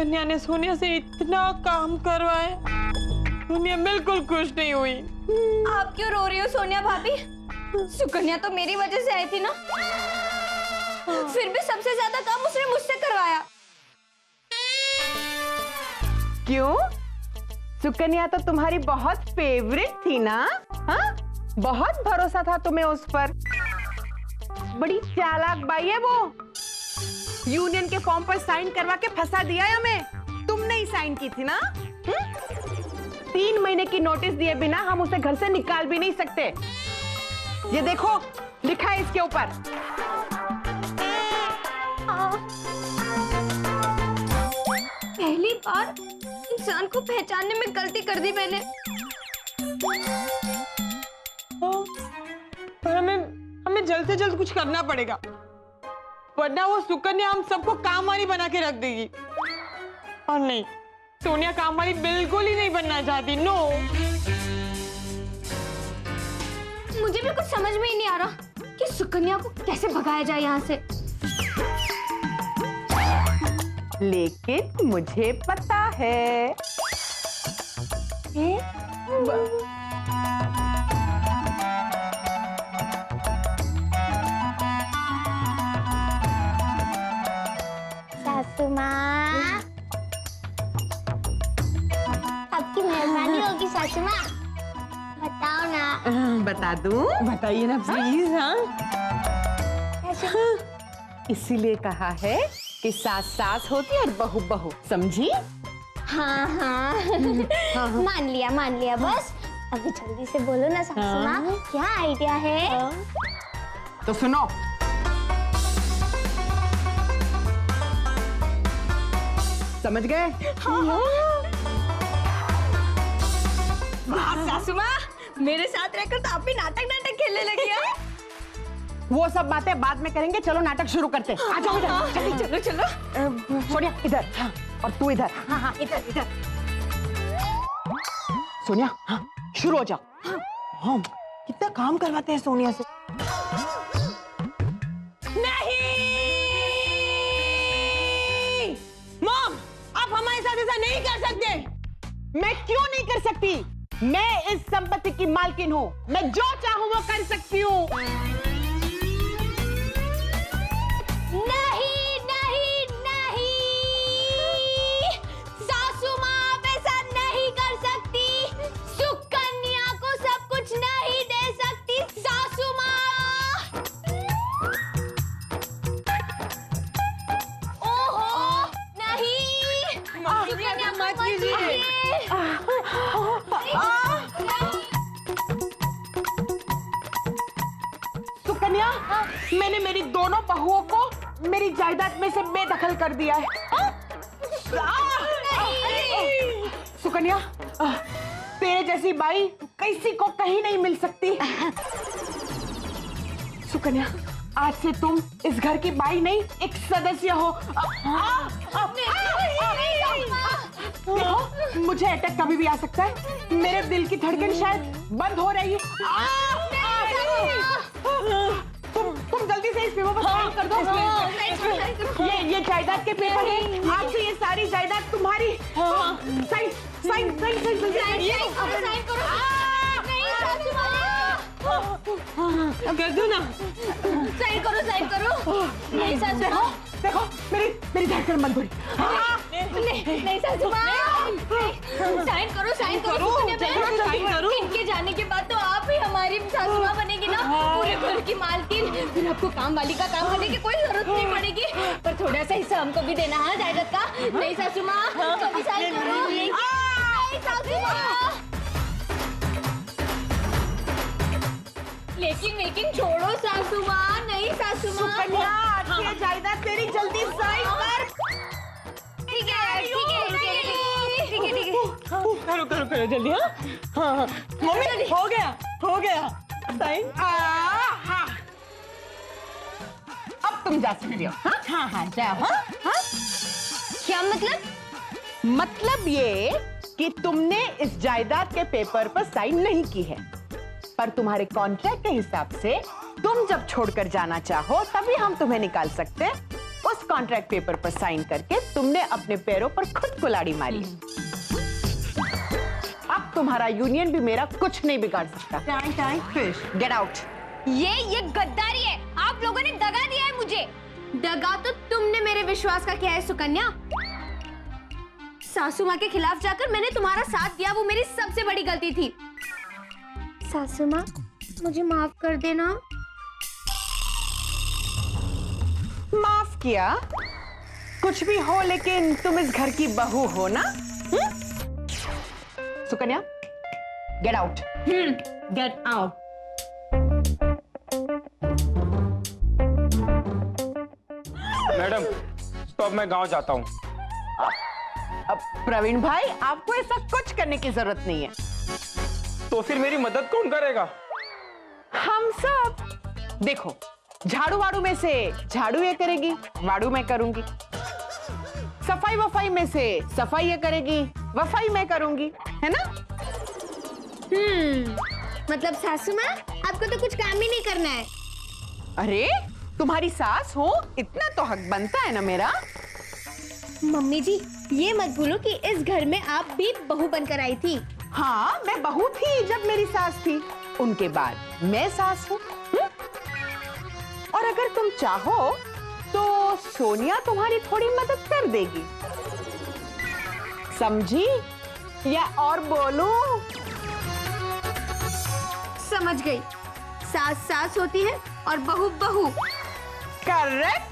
सुकन्या ने सोनिया से इतना काम करवाया, सोनिया बिल्कुल खुश नहीं हुई। आप क्यों रो रही हो सोनिया भाभी? सुकन्या तो मेरी वजह से आई थी ना। फिर भी सबसे ज्यादा काम उसने मुझसे करवाया। क्यों? सुकन्या तो तुम्हारी बहुत फेवरेट थी ना? हाँ? बहुत भरोसा था तुम्हें उस पर। बड़ी चालाक बाई है वो। यूनियन के फॉर्म पर साइन करवा के फंसा दिया है हमें। तुमने ही साइन की थी ना? 3 महीने की नोटिस दिए बिना हम उसे घर से निकाल भी नहीं सकते। ये देखो लिखा है इसके ऊपर। पहली बार इंसान को पहचानने में गलती कर दी मैंने। पर हमें जल्द से जल्द कुछ करना पड़ेगा, वरना वो सुकन्या हम सबको काम वाली बना के रख देगी। और नहीं, सोनिया काम वाली बिल्कुल ही नहीं बनना चाहती। नो, मुझे भी कुछ समझ में ही नहीं आ रहा कि सुकन्या को कैसे भगाया जाए यहाँ से। लेकिन मुझे पता है। सासू माँ, आपकी मेहरबानी होगी सासू माँ, बताओ ना। बता दूं? बताइए ना प्लीज। हाँ, इसीलिए कहा है कि सास सास होती है और बहू बहू, समझी? हाँ हाँ मान लिया बस। अभी जल्दी से बोलो ना सासू माँ, क्या आइडिया है? तो सुनो, समझ गए? सासू माँ, मेरे साथ रहकर तो आप भी नाटक खेलने लगी है। वो सब बातें बाद में करेंगे, चलो नाटक शुरू करते। आ जाओ इधर। चलो। सोनिया इधर। हाँ, और तू इधर। हाँ इधर। सोनिया, हाँ, शुरू हो जाओ। हाँ, कितना काम करवाते हैं सोनिया से। नहीं मॉम, आप हमारे साथ ऐसा नहीं कर सकते। मैं क्यों नहीं कर सकती? मैं इस संपत्ति की मालकिन हूँ। मैं जो चाहूँ वो कर सकती हूँ। नहीं, सासू माँ आप ऐसा नहीं कर सकती। सुकन्या को सब कुछ नहीं दे सकती सासू माँ। ओहो नहीं, सुकन्या मत कीजिए। सुकन्या, मैंने मेरी दोनों बहुओं को मेरी जायदाद में से बेदखल कर दिया है। सुकन्या, तेरे जैसी बाई किसी को कहीं नहीं मिल सकती। सुकन्या, आज से तुम इस घर की बाई नहीं, एक सदस्य हो। देखो, मुझे अटैक कभी भी आ सकता है। मेरे दिल की धड़कन शायद बंद हो रही है। तुम जल्दी से इस पेपर पर साइन कर दो। ये जायदाद के पेपर है। आज से ये सारी जायदाद तुम्हारी। साइन कर दो ना। साइन करो। नहीं सासू माँ, देखो मेरी धड़कन बंद हो रही। नहीं सासू माँ, साइन करो। साइन करो। इनके जाने के बाद तो आप ही हमारी सासू माँ बनेगी ना, पूरे घर की मालकिन। फिर आपको काम वाली का काम करने की कोई जरूरत नहीं पड़ेगी। पर थोड़ा सा हिस्सा हमको भी देना है जायदाद का। नहीं सासू माँ, कभी साइन करो। नहीं सासू माँ, लेकिन छोड़ो सासू माँ। नहीं सासू माँ। सुकन्या, आज ये जायदाद तेरी, जल्दी साइन कर। ठीक है। करो जल्दी। हाँ, मम्मी हो गया साइन। अब तुम जा सकती हो। हाँ, जाओ। क्या मतलब? मतलब ये कि तुमने इस जायदाद के पेपर पर साइन नहीं की है, पर तुम्हारे कॉन्ट्रैक्ट के हिसाब से तुम जब छोड़कर जाना चाहो तभी हम तुम्हें निकाल सकते हैं। उस कॉन्ट्रैक्ट पेपर पर साइन करके तुमने अपने पैरों पर खुद कुल्हाड़ी मारी। अब तुम्हारा यूनियन भी मेरा कुछ नहीं बिगाड़ सकता। Get out. ये गद्दारी है। आप लोगों ने दगा दिया है मुझे। दगा तो तुमने मेरे विश्वास का किया है सुकन्या। सासू माँ के खिलाफ जाकर मैंने तुम्हारा साथ दिया, वो मेरी सबसे बड़ी गलती थी। सासू माँ मुझे माफ कर देना। माफ किया? कुछ भी हो लेकिन तुम इस घर की बहू हो ना? Sukanya get out. Get out. Madam तो अब मैं गांव जाता हूँ। अब प्रवीण भाई, आपको ऐसा कुछ करने की जरूरत नहीं है। तो फिर मेरी मदद कौन करेगा? हम सब। देखो, झाड़ू वाड़ू में से झाड़ू ये करेगी, वाड़ू मैं करूंगी। सफाई वफाई में से सफाई ये करेगी, वफाई मैं करूंगी, है ना? मतलब सासू माँ आपको तो कुछ काम ही नहीं करना है। अरे तुम्हारी सास हो, इतना तो हक बनता है ना मेरा। मम्मी जी ये मत भूलो कि इस घर में आप भी बहू बनकर आई थी। हाँ, मैं बहू थी जब मेरी सास थी, उनके बाद मैं सास हूँ। और अगर तुम चाहो तो सोनिया तुम्हारी थोड़ी मदद कर देगी, समझी? या और बोलूं? समझ गई। सास सास होती है और बहू बहू। करेक्ट।